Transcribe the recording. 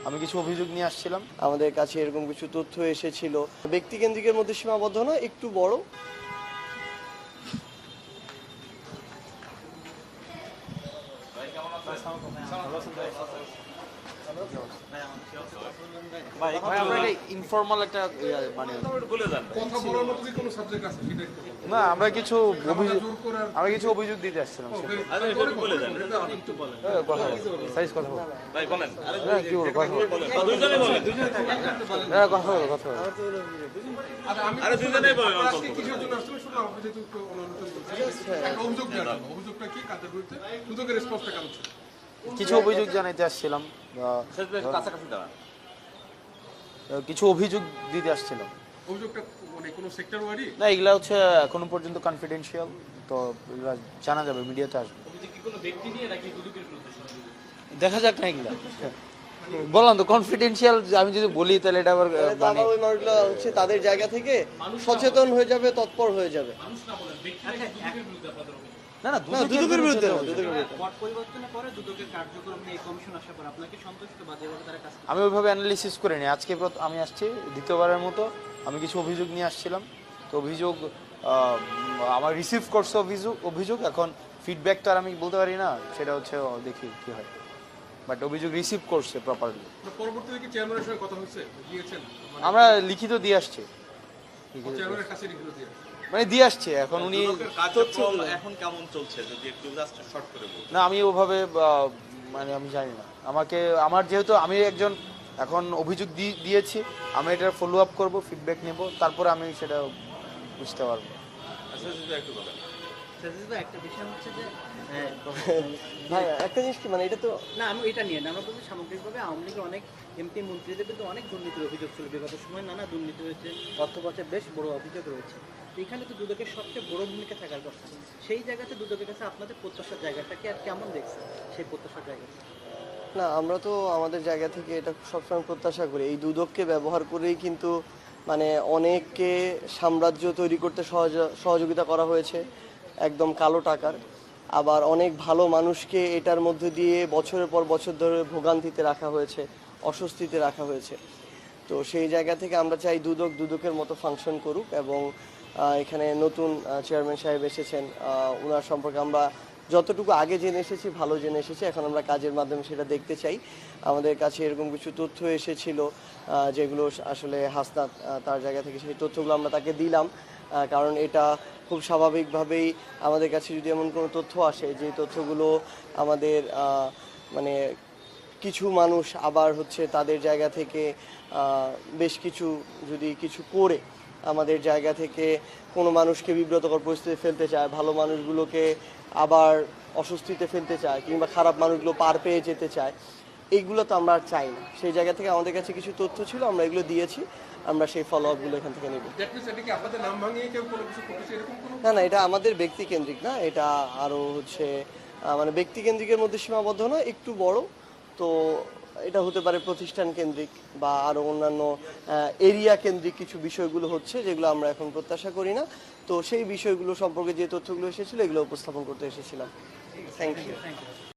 আমি কিছু অভিযোগ নিয়ে আসছিলাম। আমাদের কাছে এরকম কিছু তথ্য এসেছিল। ব্যক্তিকেন্দ্রিকের মধ্যে সীমাবদ্ধ না, একটু বড়। ইনফর্মাল একটা মানে না, আমরা কিছু অভিযোগ দিতে আসছিলাম। কিছু অভিযোগ জানাইতে আসছিলাম, কিছু অভিযোগ দিতে আসছিলাম। না, এগুলা হচ্ছে এখনো পর্যন্ত কনফিডেন্সিয়াল, তো এগুলা জানা যাবে, মিডিয়াতে আসবে। দেখা যাক না, এগুলা বললাম তো কনফিডেন্সিয়াল। আমি যদি বলি তাহলে এটা আবার তারা ওই মানুষগুলো হচ্ছে তাদের জায়গা থেকে সচেতন হয়ে যাবে, তৎপর হয়ে যাবে। না না, দুদকের বিরুদ্ধে আমি ওইভাবে অ্যানালিসিস করিনি। আজকে আমি আসছি দ্বিতীয়বারের মতো। আমি কিছু অভিযোগ নিয়ে আসছিলাম, তো অভিযোগ আমার রিসিভ করছে অভিযোগ। এখন ফিডব্যাকটা আর আমি বলতে পারি না, সেটা হচ্ছে দেখি কি হয়। বাট অভিযোগ রিসিভ করছে প্রপারলি। পরবর্তীতে কি চেয়ারম্যানের সঙ্গে কথা হয়েছে, দিয়েছেন? আমরা লিখিত দিয়ে আসছি, চেয়ারম্যানের কাছে লিখিত দিয়ে মানে দিয়ে আসছে। এখন উনি এখন কেমন চলছে যদি একটু জাস্ট শর্ট করে বলুন। না, আমি ওভাবে মানে আমি জানি না। আমার যেহেতু আমি একজন এখন অভিযোগ দিয়েছি, আমি এটা ফলো আপ করবো, ফিডব্যাক নেব, তারপরে আমি সেটা বুঝতে পারবো। আচ্ছা, যদি একটু বলেন। একটা বিষয় হচ্ছে যে ভাই একটা জিনিস কি, মানে এটা তো না, আমি এটা নিয়ে না, আমরা বলছি সামগ্রিকভাবে আওয়ামী লীগের অনেক এমপি মন্ত্রীদের কিন্তু অনেক দুর্নীতির অভিযোগ ছিল। বিগত সময় নানা দুর্নীতি হয়েছে, অর্থ পাচার বেশ বড় অভিযোগ রয়েছে। এখানে তো দুদকের সবচেয়ে বড় ভূমিকা থাকার কথা। সেই জায়গাতে দুদকের কাছে আপনাদের প্রত্যাশার জায়গাটাকে আর কেমন দেখছেন, সেই প্রত্যাশার জায়গাটা? না, আমরা তো আমাদের জায়গা থেকে এটা সবসময় প্রত্যাশা করি। এই দুদককে ব্যবহার করেই কিন্তু মানে অনেককে সাম্রাজ্য তৈরি করতে সহযোগিতা করা হয়েছে, একদম কালো টাকার। আবার অনেক ভালো মানুষকে এটার মধ্যে দিয়ে বছরের পর বছর ধরে ভোগান্তিতে রাখা হয়েছে, অস্বস্তিতে রাখা হয়েছে। তো সেই জায়গা থেকে আমরা চাই দুদকের মতো ফাংশন করুক। এবং এখানে নতুন চেয়ারম্যান সাহেব এসেছেন, ওনার সম্পর্কে আমরা যতটুকু আগে জেনে এসেছি ভালো জেনে এসেছি। এখন আমরা কাজের মাধ্যমে সেটা দেখতে চাই। আমাদের কাছে এরকম কিছু তথ্য এসেছিল যেগুলো আসলে হাসনাত তার জায়গা থেকে, সেই তথ্যগুলো আমরা তাকে দিলাম। কারণ এটা খুব স্বাভাবিকভাবেই আমাদের কাছে যদি এমন কোনো তথ্য আসে যে তথ্যগুলো আমাদের মানে কিছু মানুষ আবার হচ্ছে তাদের জায়গা থেকে বেশ কিছু যদি কিছু করে আমাদের জায়গা থেকে কোনো মানুষকে বিব্রতকর পরিস্থিতিতে ফেলতে চায়, ভালো মানুষগুলোকে আবার অস্বস্তিতে ফেলতে চায়, কিংবা খারাপ মানুষগুলো পার পেয়ে যেতে চায়, এইগুলো তো আমরা আর চাই না। সেই জায়গা থেকে আমাদের কাছে কিছু তথ্য ছিল, আমরা এগুলো দিয়েছি। আমরা সেই ফলো আপগুলো এখান থেকে নেব। না না, এটা আমাদের ব্যক্তিকেন্দ্রিক না, এটা আরও হচ্ছে মানে ব্যক্তিকেন্দ্রিকের মধ্যে সীমাবদ্ধ না, একটু বড়। তো এটা হতে পারে প্রতিষ্ঠান কেন্দ্রিক বা আরও অন্যান্য এরিয়া কেন্দ্রিক কিছু বিষয়গুলো হচ্ছে, যেগুলো আমরা এখন প্রত্যাশা করি না। তো সেই বিষয়গুলো সম্পর্কে যে তথ্যগুলো এসেছিলো এগুলো উপস্থাপন করতে এসেছিলাম। Thank you.